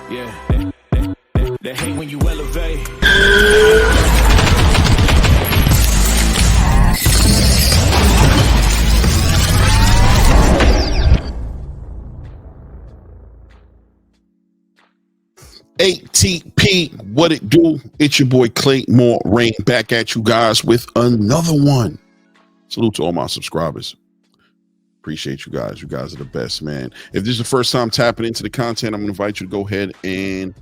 Yeah, they hate when you elevate. ATP, what it do? It's your boy Clay More Rain back at you guys with another one. Salute to all my subscribers. Appreciate you guys. You guys are the best, man. If this is the first time tapping into the content, I'm going to invite you to go ahead and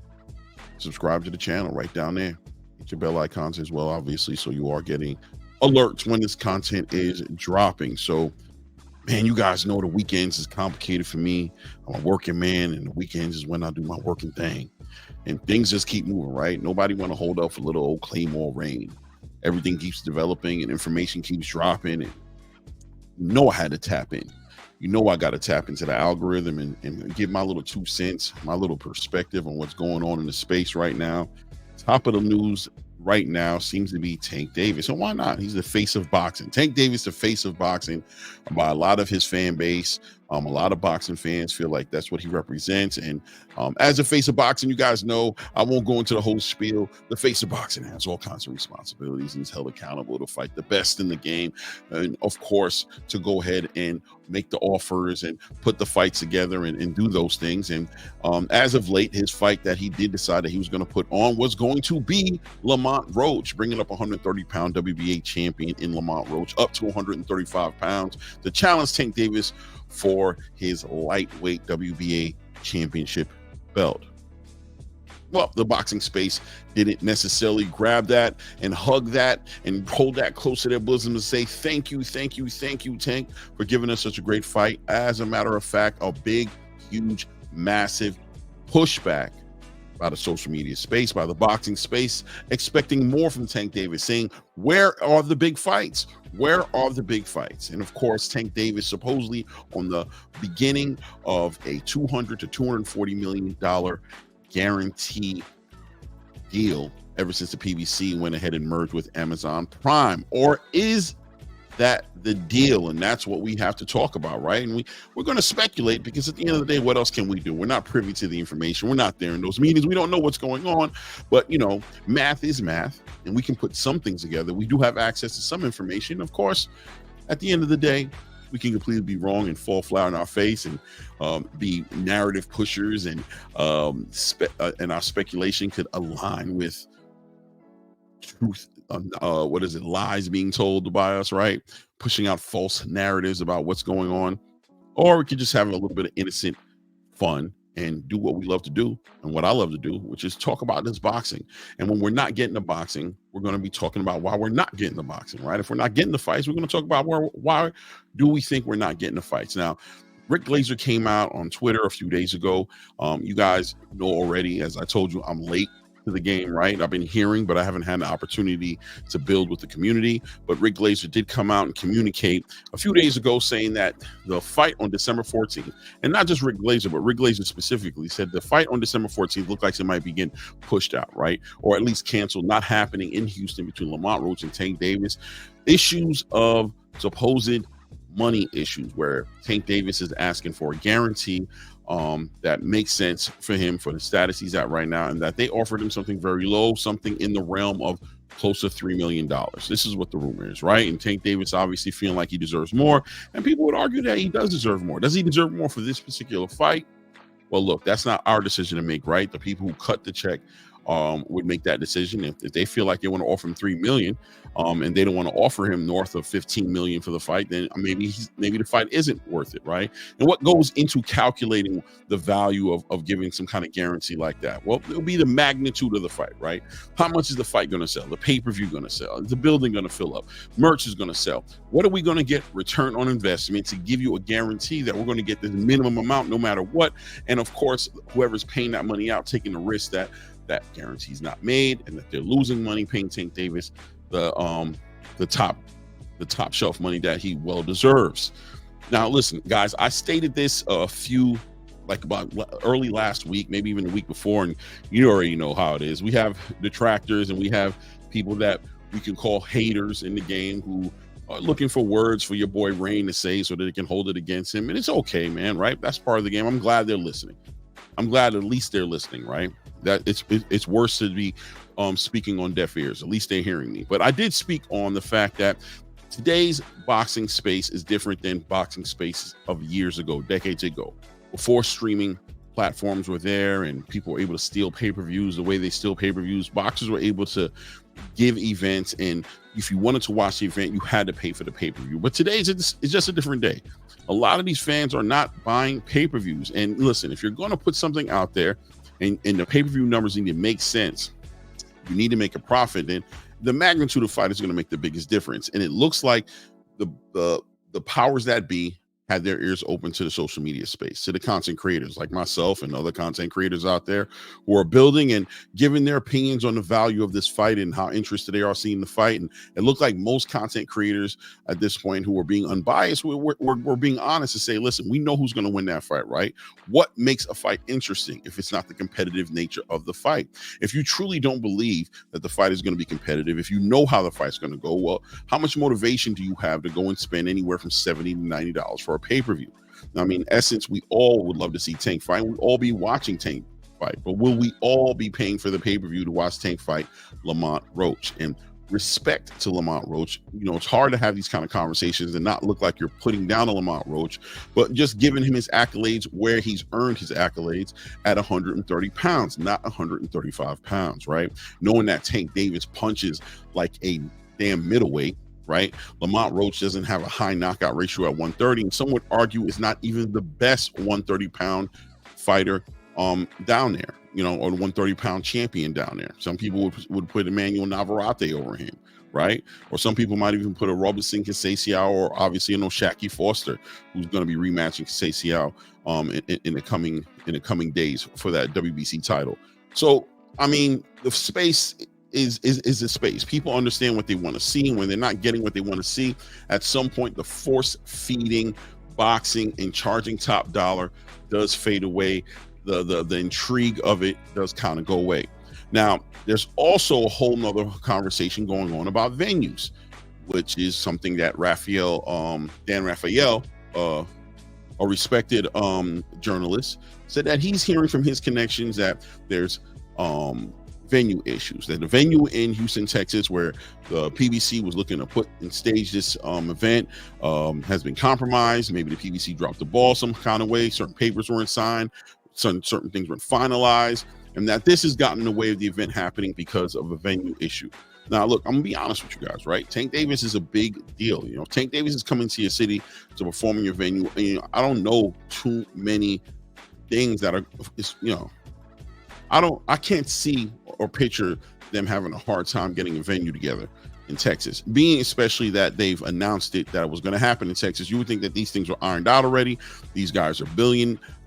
subscribe to the channel right down there. Hit your bell icons as well, obviously, so you are getting alerts when this content is dropping. So, man, you guys know the weekends is complicated for me. I'm a working man, and the weekends is when I do my working thing. And things just keep moving, right? Nobody want to hold up for little old Claymore Rain. Everything keeps developing and information keeps dropping. And you know I had to tap in. You know I got to tap into the algorithm and give my little 2 cents, my little perspective on what's going on in the space right now. Top of the news right now seems to be Tank Davis. And why not? He's the face of boxing. Tank Davis, the face of boxing by a lot of his fan base. A lot of boxing fans feel like that's what he represents. And as a face of boxing, you guys know, I won't go into the whole spiel. The face of boxing has all kinds of responsibilities and is held accountable to fight the best in the game. And of course, to go ahead and make the offers and put the fights together and do those things. And as of late, his fight that he did decide that he was going to put on was going to be Lamont Roach, bringing up 130-pound WBA champion in Lamont Roach up to 135 pounds to challenge Tank Davis for his lightweight WBA championship belt. Well, the boxing space didn't necessarily grab that and hug that and hold that close to their bosom and say, thank you, Tank, for giving us such a great fight. As a matter of fact, a big, huge, massive pushback by the social media space, by the boxing space, expecting more from Tank Davis, saying, where are the big fights? Where are the big fights? And of course, Tank Davis supposedly on the beginning of a $200 to $240 million guarantee deal ever since the PBC went ahead and merged with Amazon Prime. Or is that the deal? And that's what we have to talk about, right? And we're going to speculate, because at the end of the day, what else can we do? We're not privy to the information. We're not there in those meetings. We don't know what's going on. But, you know, math is math, and we can put some things together. We do have access to some information. Of course, at the end of the day, we can completely be wrong and fall flat on our face and be narrative pushers, and our speculation could align with truth. Lies being told by us, right? Pushing out false narratives about what's going on. Or we could just have a little bit of innocent fun and do what we love to do and what I love to do, which is talk about this boxing. And when we're not getting the boxing, we're going to be talking about why we're not getting the boxing, right? If we're not getting the fights, we're going to talk about why do we think we're not getting the fights. Now, Rick Glazer came out on Twitter a few days ago. You guys know already, as I told you, I'm late to the game, right? I've been hearing, but I haven't had the opportunity to build with the community. But Rick Glazer did come out and communicate a few days ago saying that the fight on December 14th, and not just Rick Glazer, but Rick Glazer specifically said the fight on December 14th looked like it might be getting pushed out, right? Or at least canceled, not happening in Houston between Lamont Roach and Tank Davis. Issues of supposed money issues where Tank Davis is asking for a guarantee that makes sense for him for the status he's at right now, and that they offered him something very low, something in the realm of close to $3 million. This is what the rumor is, right? And Tank Davis obviously feeling like he deserves more, and people would argue that he does deserve more. Does he deserve more for this particular fight? Well, look, that's not our decision to make, right? The people who cut the check would make that decision. If they feel like they want to offer him $3 million, and they don't want to offer him north of $15 million for the fight, then maybe the fight isn't worth it, right? And what goes into calculating the value of giving some kind of guarantee like that? Well, it'll be the magnitude of the fight, right? How much is the fight going to sell? The pay-per-view going to sell? Is the building going to fill up? Merch is going to sell? What are we going to get return on investment to give you a guarantee that we're going to get this minimum amount no matter what? And of course, whoever's paying that money out, taking the risk that guarantee is not made and that they're losing money paying Tank Davis the top shelf money that he well deserves. Now, listen, guys, I stated this like about early last week, maybe even the week before, and you already know how it is. We have detractors and we have people that we can call haters in the game who are looking for words for your boy Rain to say so that they can hold it against him. And it's okay, man, right? That's part of the game. I'm glad they're listening. I'm glad at least they're listening, right? That it's worse to be speaking on deaf ears. At least they're hearing me. But I did speak on the fact that today's boxing space is different than boxing space of years ago, decades ago, before streaming platforms were there and people were able to steal pay-per-views the way they steal pay-per-views. Boxers were able to give events, and if you wanted to watch the event, you had to pay for the pay-per-view. But today's it's just a different day. A lot of these fans are not buying pay-per-views. And listen, if you're going to put something out there and the pay-per-view numbers need to make sense, you need to make a profit, then the magnitude of fight is going to make the biggest difference. And it looks like the powers that be had their ears open to the social media space, to the content creators like myself and other content creators out there who are building and giving their opinions on the value of this fight and how interested they are seeing the fight. And it looked like most content creators at this point who are being unbiased, we're being honest to say, listen, we know who's going to win that fight, right? What makes a fight interesting if it's not the competitive nature of the fight? If you truly don't believe that the fight is going to be competitive, if you know how the fight's going to go, well, how much motivation do you have to go and spend anywhere from $70 to $90 for a pay-per-view? Now, I mean, in essence, we all would love to see Tank fight. We'd all be watching Tank fight, but will we all be paying for the pay-per-view to watch Tank fight Lamont Roach? And respect to Lamont Roach, you know, it's hard to have these kind of conversations and not look like you're putting down a Lamont Roach, but just giving him his accolades where he's earned his accolades at 130 pounds, not 135 pounds, right? Knowing that Tank Davis punches like a damn middleweight, right? Lamont Roach doesn't have a high knockout ratio at 130, and some would argue is not even the best 130-pound fighter down there, you know, or the 130-pound champion down there. Some people would put Emmanuel Navarrete over him, right? Or some people might even put a Robertson Casasiao, or obviously an Oshaki Foster, who's going to be rematching Casasiao in the coming days for that WBC title. So, I mean, the space is a space. People understand what they want to see, and when they're not getting what they want to see, at some point the force feeding boxing and charging top dollar does fade away. The intrigue of it does kind of go away. Now, there's also a whole nother conversation going on about venues, which is something that Dan Raphael, a respected journalist, said that he's hearing from his connections that there's venue issues, that the venue in Houston, Texas, where the PBC was looking to put and stage this event has been compromised. Maybe the PBC dropped the ball some kind of way. Certain papers weren't signed, certain things weren't finalized, and that this has gotten in the way of the event happening because of a venue issue. Now, look, I'm gonna be honest with you guys, right? Tank Davis is a big deal. You know, Tank Davis is coming to your city to perform in your venue. And, you know, I don't know too many things that are, you know, I can't see or picture them having a hard time getting a venue together in Texas, being especially that they've announced it that it was going to happen in Texas. You would think that these things were ironed out already. These guys are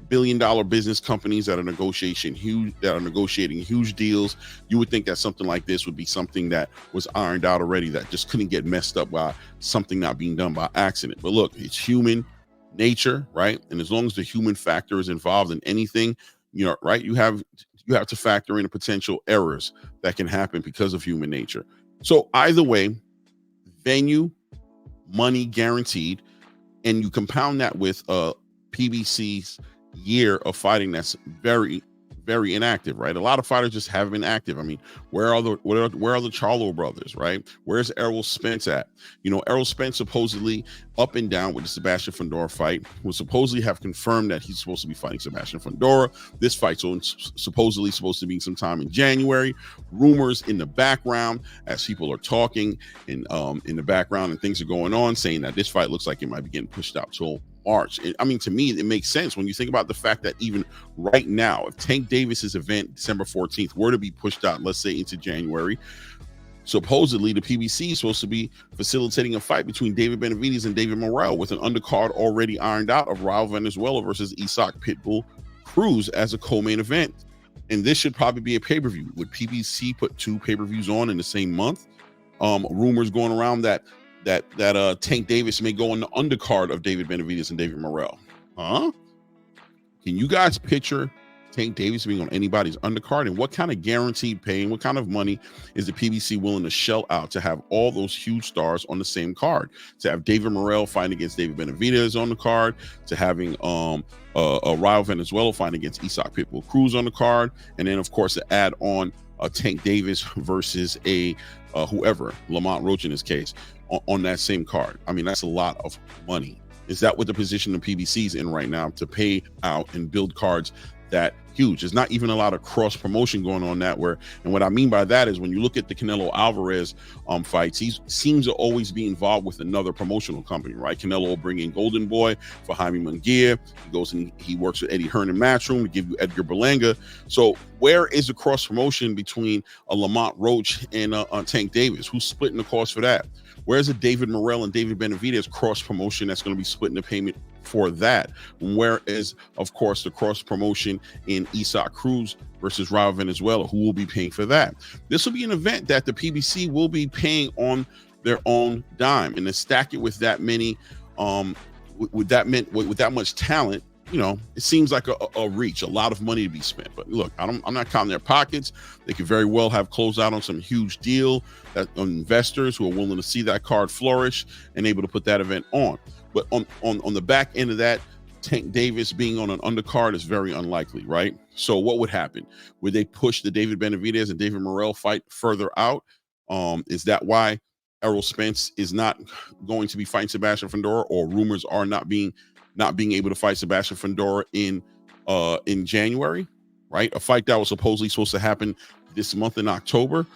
billion-dollar business companies that are negotiating huge deals. You would think that something like this would be something that was ironed out already, that just couldn't get messed up by something not being done by accident. But look, it's human nature, right? And as long as the human factor is involved in anything, you know, right, you have to factor in the potential errors that can happen because of human nature. So either way, venue, money guaranteed, and you compound that with PBC's year of fighting that's very, very inactive, right? A lot of fighters just haven't been active. I mean, where are the Charlo brothers, right? Where's Errol Spence at? You know, Errol Spence supposedly up and down with the Sebastian Fundora fight, was supposedly have confirmed that he's supposed to be fighting Sebastian Fundora. This fight's supposedly supposed to be sometime in January. Rumors in the background as people are talking in the background and things are going on, saying that this fight looks like it might be getting pushed out till March. I mean, to me, it makes sense when you think about the fact that even right now, if Tank Davis's event, December 14th, were to be pushed out, let's say into January, supposedly the PBC is supposed to be facilitating a fight between David Benavidez and David Morrell, with an undercard already ironed out of Raul Venezuela versus Isaac Pitbull Cruz as a co-main event. And this should probably be a pay-per-view. Would PBC put two pay-per-views on in the same month? Rumors going around that Tank Davis may go on the undercard of David Benavidez and David Morrell. Huh? Can you guys picture Tank Davis being on anybody's undercard? And what kind of guaranteed pay and what kind of money is the PBC willing to shell out to have all those huge stars on the same card? To have David Morrell fighting against David Benavidez on the card, to having Raul Venezuela fighting against Isaac Pitbull Cruz on the card, and then of course to add on Tank Davis versus a whoever, Lamont Roach in this case, on that same card. I mean, that's a lot of money. Is that what the position the PBC's in right now, to pay out and build cards that huge? There's not even a lot of cross promotion going on that where, and what I mean by that is when you look at the Canelo Alvarez fights, he seems to always be involved with another promotional company, right? Canelo will bring in Golden Boy for Jaime Munguia. He goes and he works with Eddie Hearn in Matchroom to give you Edgar Berlanga. So where is the cross promotion between a Lamont Roach and Tank Davis? Who's splitting the cost for that? Where's a David Morrell and David Benavidez cross promotion that's going to be splitting the payment for that? Whereas, of course, the cross promotion in Isaac Cruz versus Raul Venezuela, who will be paying for that? This will be an event that the PBC will be paying on their own dime, and to stack it with that many, with that much talent, you know, it seems like a reach, a lot of money to be spent. But look, I'm not counting their pockets. They could very well have closed out on some huge deal that investors who are willing to see that card flourish and able to put that event on. But on the back end of that, Tank Davis being on an undercard is very unlikely, right? So what would happen? Would they push the David Benavidez and David Morrell fight further out? Is that why Errol Spence is not going to be fighting Sebastian Fundora, or rumors are not being able to fight Sebastian Fundora in January, right? A fight that was supposedly supposed to happen this month in October.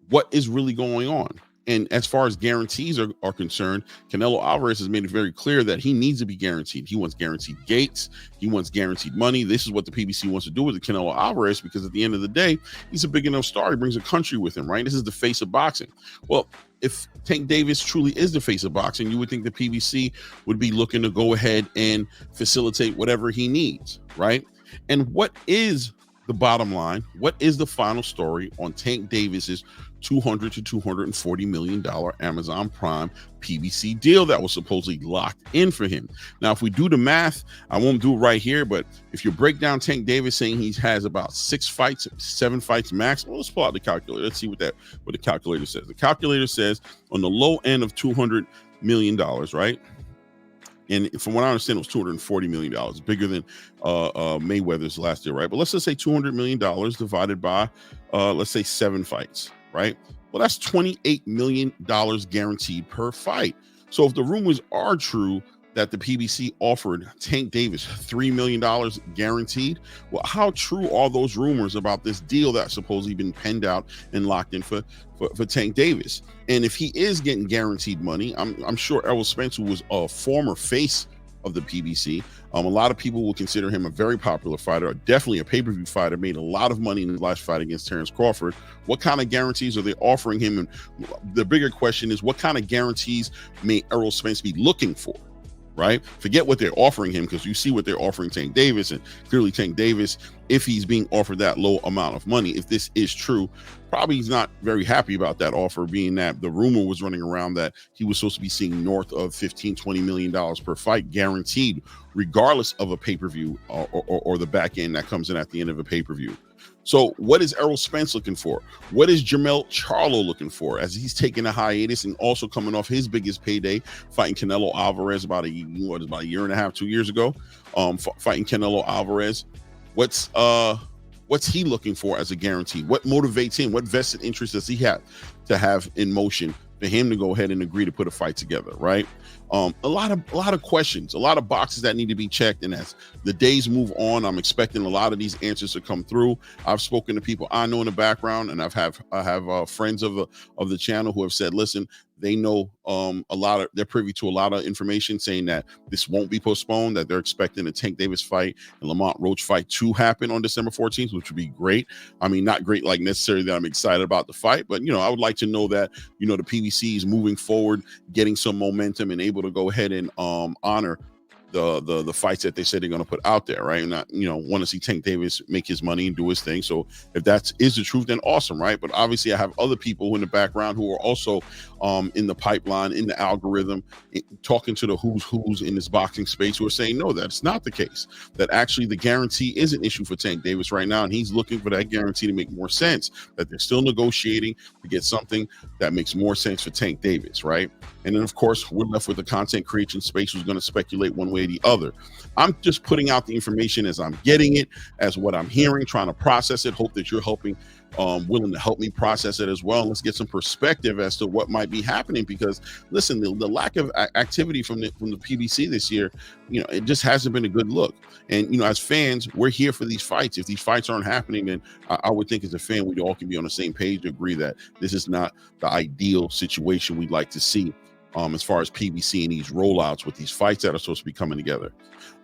What is really going on? And as far as guarantees are concerned, Canelo Alvarez has made it very clear that he needs to be guaranteed. He wants guaranteed gates. He wants guaranteed money. This is what the PBC wants to do with the Canelo Alvarez, because at the end of the day, he's a big enough star. He brings a country with him, right? This is the face of boxing. Well, if Tank Davis truly is the face of boxing, you would think the PBC would be looking to go ahead and facilitate whatever he needs, right? And what is the bottom line? What is the final story on Tank Davis's $200 to $240 million Amazon Prime PBC deal that was supposedly locked in for him? Now, if we do the math, I won't do it right here, but if you break down Tank Davis saying he has about 7 fights max, well, let's pull out the calculator. Let's see what the calculator says. The calculator says on the low end of $200 million, right? And from what I understand, it was $240 million, bigger than Mayweather's last year, right? But let's just say $200 million divided by, let's say 7 fights, right? Well, that's $28 million guaranteed per fight. So if the rumors are true that the PBC offered Tank Davis $3 million guaranteed, well, how true are those rumors about this deal that's supposedly been penned out and locked in for Tank Davis? And if he is getting guaranteed money, I'm sure Errol Spence, who was a former face of the PBC, a lot of people will consider him a very popular fighter, definitely a pay-per-view fighter, made a lot of money in his last fight against Terrence Crawford. What kind of guarantees are they offering him? And the bigger question is, what kind of guarantees may Errol Spence be looking for? Right? Forget what they're offering him, because you see what they're offering Tank Davis, and clearly Tank Davis, if he's being offered that low amount of money, if this is true, probably he's not very happy about that offer, being that the rumor was running around that he was supposed to be seeing north of $15-20 million per fight guaranteed, regardless of a pay-per-view or the back end that comes in at the end of a pay-per-view. So what is Errol Spence looking for? What is Jermell Charlo looking for, as he's taking a hiatus and also coming off his biggest payday, fighting Canelo Alvarez about a year and a half, 2 years ago, fighting Canelo Alvarez? What's he looking for as a guarantee? What motivates him? What vested interest does he have to have in motion for him to go ahead and agree to put a fight together, right? A lot of questions, a lot of boxes that need to be checked. And as the days move on, I'm expecting a lot of these answers to come through. I've spoken to people I know in the background, and I have friends of the channel who have said, listen, they know they're privy to a lot of information saying that this won't be postponed, that they're expecting a Tank Davis fight and Lamont Roach fight to happen on December 14th, which would be great. I mean, not great like necessarily that I'm excited about the fight, but I would like to know that the PBC is moving forward, getting some momentum, and able to go ahead and honor the fights that they said they're going to put out there, right? And not, want to see Tank Davis make his money and do his thing. So if that is the truth, then awesome, right? But obviously I have other people in the background who are also in the pipeline, in the algorithm, talking to the who's in this boxing space, who are saying, no, that's not the case. That actually the guarantee is an issue for Tank Davis right now, and he's looking for that guarantee to make more sense, that they're still negotiating to get something that makes more sense for Tank Davis, right? And then, of course, we're left with the content creation space who's going to speculate one way or the other. I'm just putting out the information as I'm getting it, as what I'm hearing, trying to process it. Hope that you're willing to help me process it as well. Let's get some perspective as to what might be happening, because listen, the lack of activity from the PBC this year, it just hasn't been a good look. And as fans, we're here for these fights. If these fights aren't happening, then I would think as a fan, we all can be on the same page to agree that this is not the ideal situation we'd like to see. As far as PBC and these rollouts with these fights that are supposed to be coming together.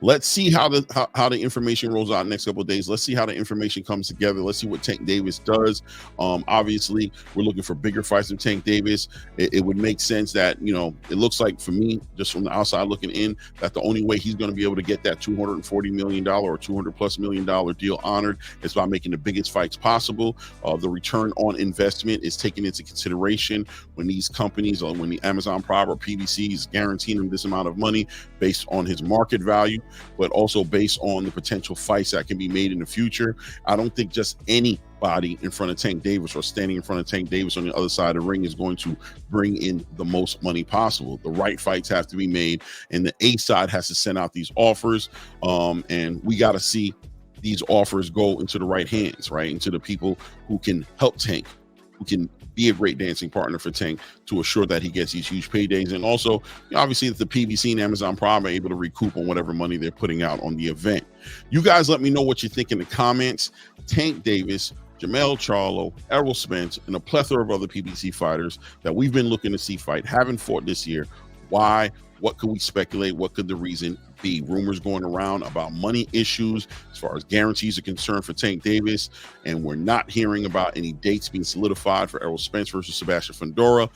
Let's see how the information rolls out next couple of days. Let's see how the information comes together. Let's see what Tank Davis does. Obviously, we're looking for bigger fights from Tank Davis. It would make sense that, it looks like for me, just from the outside looking in, that the only way he's going to be able to get that $240 million or $200+ million deal honored is by making the biggest fights possible. The return on investment is taken into consideration when these companies, or when the Amazon Prime or PBC is guaranteeing him this amount of money based on his market value, but also based on the potential fights that can be made in the future. I don't think just anybody in front of Tank Davis or standing in front of Tank Davis on the other side of the ring is going to bring in the most money possible. The right fights have to be made, and the A side has to send out these offers, and we got to see these offers go into the right hands, right? Into the people who can help Tank, who can be a great dancing partner for Tank to assure that he gets these huge paydays. And also, obviously, that the PBC and Amazon Prime are able to recoup on whatever money they're putting out on the event. You guys let me know what you think in the comments. Tank Davis, Jermell Charlo, Errol Spence, and a plethora of other PBC fighters that we've been looking to see fight haven't fought this year. Why? What could we speculate? What could the reason be? Rumors going around about money issues as far as guarantees are concerned for Tank Davis, and we're not hearing about any dates being solidified for Errol Spence versus Sebastian Fundora.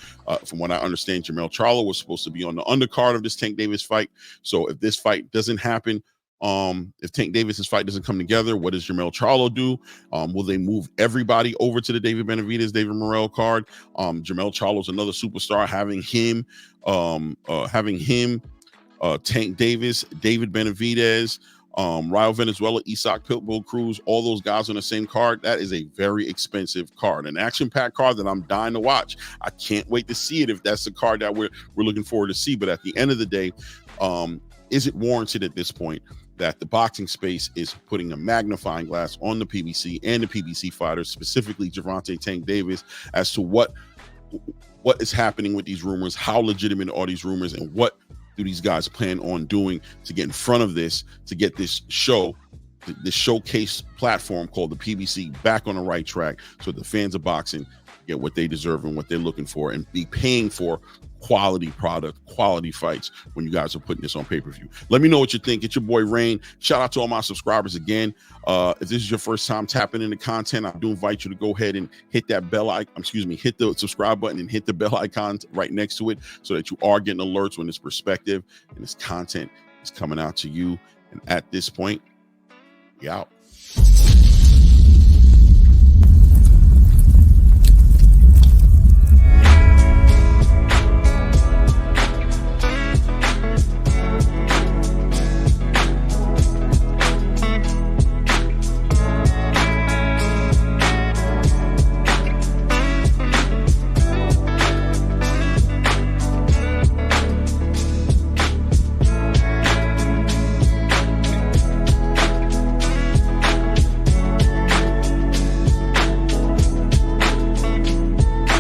From what I understand, Jermell Charlo was supposed to be on the undercard of this Tank Davis fight. So if this fight doesn't happen, if Tank Davis's fight doesn't come together, what does Jermell Charlo do? Will they move everybody over to the David Benavidez, David Morrell card? Jermell Charlo's another superstar. Having him, Tank Davis, David Benavidez, Raul Venezuela, Isaac Pitbull Cruz, all those guys on the same card. That is a very expensive card, an action-packed card that I'm dying to watch. I can't wait to see it if that's the card that we're looking forward to see. But at the end of the day, is it warranted at this point that the boxing space is putting a magnifying glass on the PBC and the PBC fighters, specifically Gervonta Tank Davis, as to what is happening with these rumors, how legitimate are these rumors, and what do these guys plan on doing to get in front of this, to get this showcase platform called the PBC back on the right track, so the fans of boxing get what they deserve and what they're looking for, and be paying for quality product, quality fights when you guys are putting this on pay-per-view. Let me know what you think. It's your boy Rain. Shout out to all my subscribers again. If this is your first time tapping into content, I do invite you to go ahead and hit that bell icon, hit the subscribe button and hit the bell icon right next to it, so that you are getting alerts when this perspective and this content is coming out to you. And at this point, we out.